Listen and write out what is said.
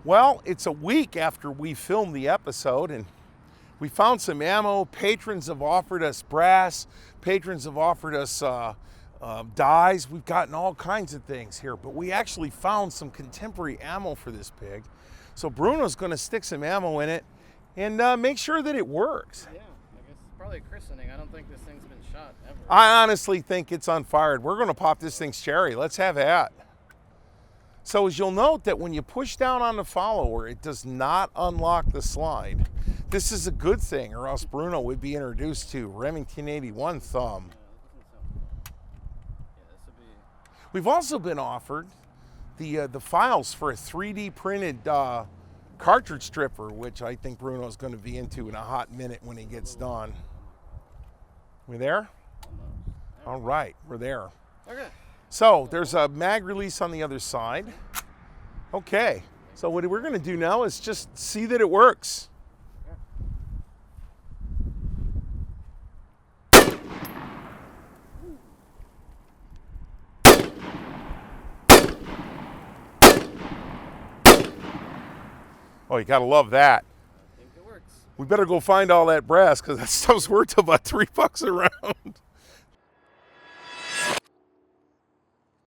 Well, it's a week after we filmed the episode, and we found some ammo. Patrons have offered us brass. Patrons have offered us dyes. We've gotten all kinds of things here, but we actually found some contemporary ammo for this pig. So Bruno's going to stick some ammo in it and make sure that it works. Yeah, I guess it's probably a christening. I don't think this thing's been shot ever. I honestly think it's unfired. We're going to pop this thing's cherry. Let's have at. So as you'll note that when you push down on the follower, it does not unlock the slide. This is a good thing, or else Bruno would be introduced to Remington 81 thumb. We've also been offered the files for a 3D printed cartridge stripper, which I think Bruno's going to be into in a hot minute when he gets done. We there? All right, we're there. Okay. So there's a mag release on the other side. Okay, so what we're going to do now is just see that it works. Oh, you gotta love that. I think it works. We better go find all that brass because that stuff's worth about $3 a round.